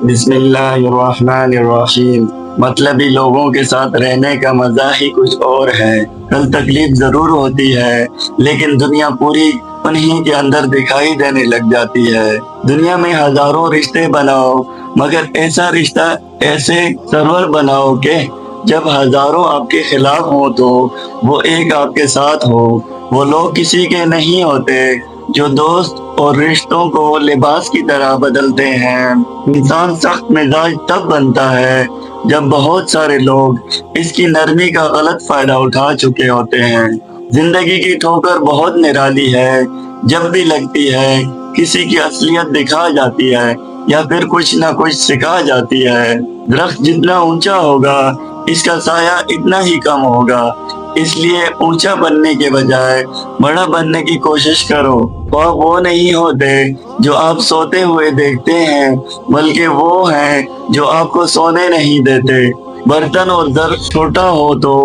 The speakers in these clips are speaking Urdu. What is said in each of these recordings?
بسم اللہ الرحمن الرحیم۔ مطلبی لوگوں کے ساتھ رہنے کا مزہ ہی کچھ اور ہے۔ کل تکلیف ضرور ہوتی ہے، لیکن دنیا پوری انہی کے اندر دکھائی دینے لگ جاتی ہے۔ دنیا میں ہزاروں رشتے بناؤ، مگر ایسا رشتہ ایسے سرور بناؤ کہ جب ہزاروں آپ کے خلاف ہوں تو وہ ایک آپ کے ساتھ ہو۔ وہ لوگ کسی کے نہیں ہوتے جو دوست اور رشتوں کو لباس کی طرح بدلتے ہیں۔ انسان سخت مزاج تب بنتا ہے جب بہت سارے لوگ اس کی نرمی کا غلط فائدہ اٹھا چکے ہوتے ہیں۔ زندگی کی ٹھوکر بہت نرالی ہے، جب بھی لگتی ہے کسی کی اصلیت دکھا جاتی ہے یا پھر کچھ نہ کچھ سکھا جاتی ہے۔ درخت جتنا اونچا ہوگا اس کا سایہ اتنا ہی کم ہوگا، اس لیے اونچا بننے کے بجائے بڑا بننے کی کوشش کرو۔ وہ نہیں ہوتے جو آپ سوتے ہوئے دیکھتے ہیں، بلکہ وہ ہیں جو آپ کو سونے نہیں دیتے۔ برتن اور ظرف چھوٹا ہو تو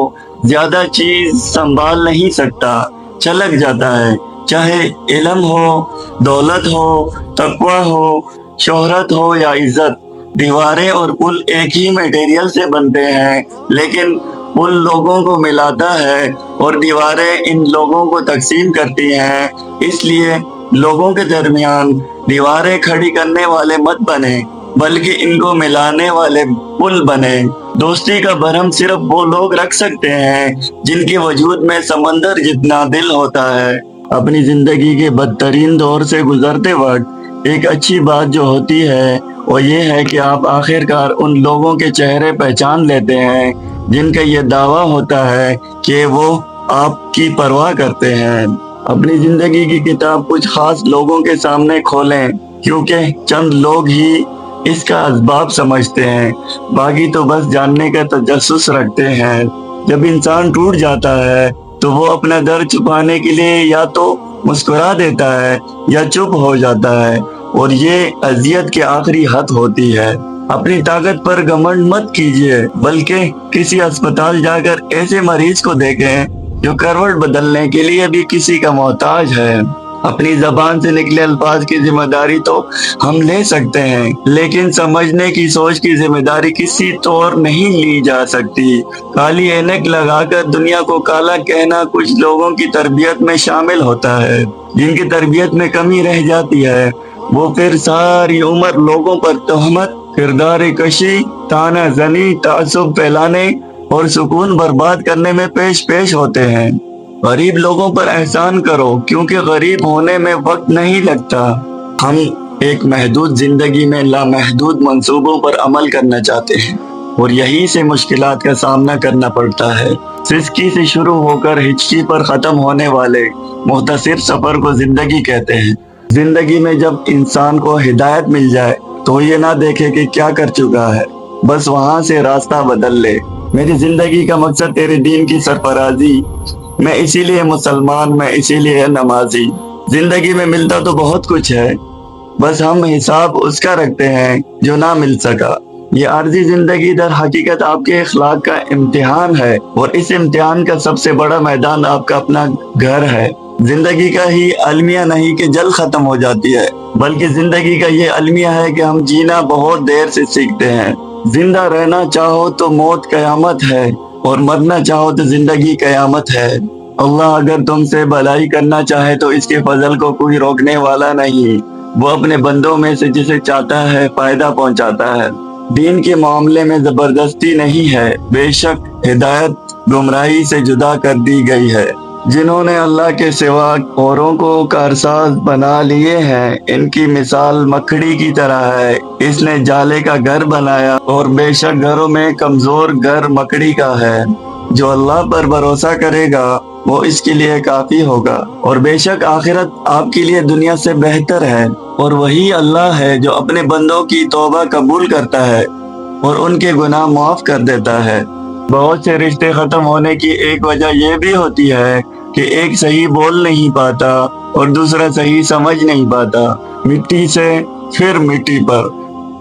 زیادہ چیز سنبھال نہیں سکتا، چھلک جاتا ہے۔ چاہے علم ہو، دولت ہو، تقوی ہو، شہرت ہو یا عزت، دیواریں اور پل ایک ہی میٹیریل سے بنتے ہیں، لیکن پل لوگوں کو ملاتا ہے اور دیواریں ان لوگوں کو تقسیم کرتی ہیں۔ اس لیے لوگوں کے درمیان دیواریں کھڑی کرنے والے مت بنے، بلکہ ان کو ملانے والے پل بنے۔ دوستی کا بھرم صرف وہ لوگ رکھ سکتے ہیں جن کے وجود میں سمندر جتنا دل ہوتا ہے۔ اپنی زندگی کے بدترین دور سے گزرتے وقت ایک اچھی بات جو ہوتی ہے وہ یہ ہے کہ آپ آخرکار ان لوگوں کے چہرے پہچان لیتے ہیں جن کا یہ دعویٰ ہوتا ہے کہ وہ آپ کی پرواہ کرتے ہیں۔ اپنی زندگی کی کتاب کچھ خاص لوگوں کے سامنے کھولیں، کیونکہ چند لوگ ہی اس کا اسباب سمجھتے ہیں، باقی تو بس جاننے کا تجسس رکھتے ہیں۔ جب انسان ٹوٹ جاتا ہے تو وہ اپنا درد چھپانے کے لیے یا تو مسکرا دیتا ہے یا چپ ہو جاتا ہے، اور یہ اذیت کی آخری حد ہوتی ہے۔ اپنی طاقت پر گھمنڈ مت کیجیے، بلکہ کسی اسپتال جا کر ایسے مریض کو دیکھیں جو کروٹ بدلنے کے لیے بھی کسی کا محتاج ہے۔ اپنی زبان سے نکلے الفاظ کی ذمہ داری تو ہم لے سکتے ہیں، لیکن سمجھنے کی سوچ کی ذمہ داری کسی طور نہیں لی جا سکتی۔ کالی عینک لگا کر دنیا کو کالا کہنا کچھ لوگوں کی تربیت میں شامل ہوتا ہے۔ جن کی تربیت میں کمی رہ جاتی ہے وہ پھر ساری عمر لوگوں پر تہمت، کردار کشی، طعنہ زنی، تعصب پھیلانے اور سکون برباد کرنے میں پیش ہوتے ہیں۔ غریب لوگوں پر احسان کرو، کیونکہ غریب ہونے میں وقت نہیں لگتا۔ ہم ایک محدود زندگی میں لامحدود منصوبوں پر عمل کرنا چاہتے ہیں، اور یہی سے مشکلات کا سامنا کرنا پڑتا ہے۔ سسکی سے شروع ہو کر ہچکی پر ختم ہونے والے مختصر سفر کو زندگی کہتے ہیں۔ زندگی میں جب انسان کو ہدایت مل جائے تو یہ نہ دیکھے کہ کیا کر چکا ہے، بس وہاں سے راستہ بدل لے۔ میری زندگی کا مقصد تیرے دین کی سرفرازی، میں اسی لیے مسلمان، میں اسی لیے نمازی۔ زندگی میں ملتا تو بہت کچھ ہے، بس ہم حساب اس کا رکھتے ہیں جو نہ مل سکا۔ یہ عارضی زندگی در حقیقت آپ کے اخلاق کا امتحان ہے، اور اس امتحان کا سب سے بڑا میدان آپ کا اپنا گھر ہے۔ زندگی کا ہی المیہ نہیں کہ جلد ختم ہو جاتی ہے، بلکہ زندگی کا یہ المیہ ہے کہ ہم جینا بہت دیر سے سیکھتے ہیں۔ زندہ رہنا چاہو تو موت قیامت ہے، اور مرنا چاہو تو زندگی قیامت ہے۔ اللہ اگر تم سے بھلائی کرنا چاہے تو اس کے فضل کو کوئی روکنے والا نہیں، وہ اپنے بندوں میں سے جسے چاہتا ہے فائدہ پہنچاتا ہے۔ دین کے معاملے میں زبردستی نہیں ہے، بے شک ہدایت گمراہی سے جدا کر دی گئی ہے۔ جنہوں نے اللہ کے سوا اوروں کو کارساز بنا لیے ہیں، ان کی مثال مکڑی کی طرح ہے۔ اس نے جالے کا گھر بنایا، اور بے شک گھروں میں کمزور گھر مکڑی کا ہے۔ جو اللہ پر بھروسہ کرے گا وہ اس کے لیے کافی ہوگا، اور بے شک آخرت آپ کے لیے دنیا سے بہتر ہے۔ اور وہی اللہ ہے جو اپنے بندوں کی توبہ قبول کرتا ہے اور ان کے گناہ معاف کر دیتا ہے۔ بہت سے رشتے ختم ہونے کی ایک وجہ یہ بھی ہوتی ہے کہ ایک صحیح بول نہیں پاتا اور دوسرا صحیح سمجھ نہیں پاتا۔ مٹی سے پھر مٹی پر،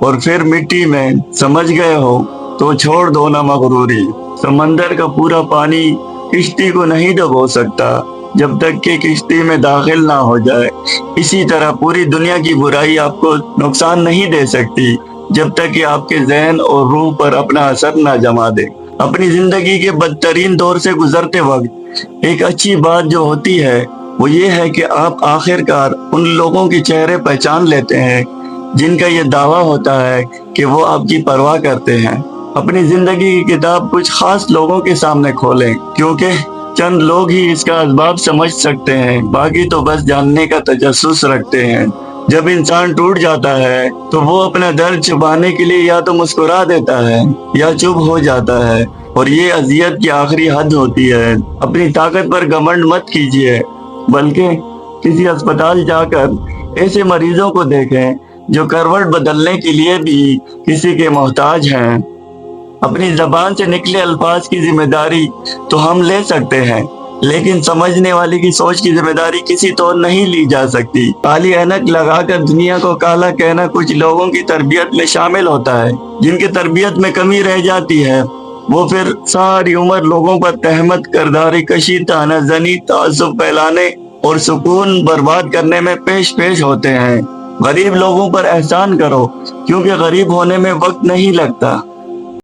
اور پھر مٹی میں، سمجھ گئے ہو تو چھوڑ دو نہ مغروری۔ سمندر کا پورا پانی کشتی کو نہیں ڈبو سکتا، جب تک کہ کشتی میں داخل نہ ہو جائے۔ اسی طرح پوری دنیا کی برائی آپ کو نقصان نہیں دے سکتی جب تک کہ آپ کے ذہن اور روح پر اپنا اثر نہ جما دے۔ اپنی زندگی کے بدترین دور سے گزرتے وقت ایک اچھی بات جو ہوتی ہے وہ یہ ہے کہ آپ آخر کار ان لوگوں کے چہرے پہچان لیتے ہیں جن کا یہ دعویٰ ہوتا ہے کہ وہ آپ کی پرواہ کرتے ہیں۔ اپنی زندگی کی کتاب کچھ خاص لوگوں کے سامنے کھولیں، کیونکہ چند لوگ ہی اس کا اسباب سمجھ سکتے ہیں، باقی تو بس جاننے کا تجسس رکھتے ہیں۔ جب انسان ٹوٹ جاتا ہے تو وہ اپنا درد چھپانے کے لیے یا تو مسکرا دیتا ہے یا چپ ہو جاتا ہے، اور یہ اذیت کی آخری حد ہوتی ہے۔ اپنی طاقت پر گھمنڈ مت کیجیے، بلکہ کسی اسپتال جا کر ایسے مریضوں کو دیکھیں جو کروٹ بدلنے کے لیے بھی کسی کے محتاج ہیں۔ اپنی زبان سے نکلے الفاظ کی ذمہ داری تو ہم لے سکتے ہیں، لیکن سمجھنے والے کی سوچ کی ذمہ داری کسی طور نہیں لی جا سکتی۔ کالی اینک لگا کر دنیا کو کالا کہنا کچھ لوگوں کی تربیت میں شامل ہوتا ہے۔ جن کی تربیت میں کمی رہ جاتی ہے وہ پھر ساری عمر لوگوں پر تہمت، کرداری کشی، طعنہ زنی، تعصب پھیلانے اور سکون برباد کرنے میں پیش ہوتے ہیں۔ غریب لوگوں پر احسان کرو، کیونکہ غریب ہونے میں وقت نہیں لگتا۔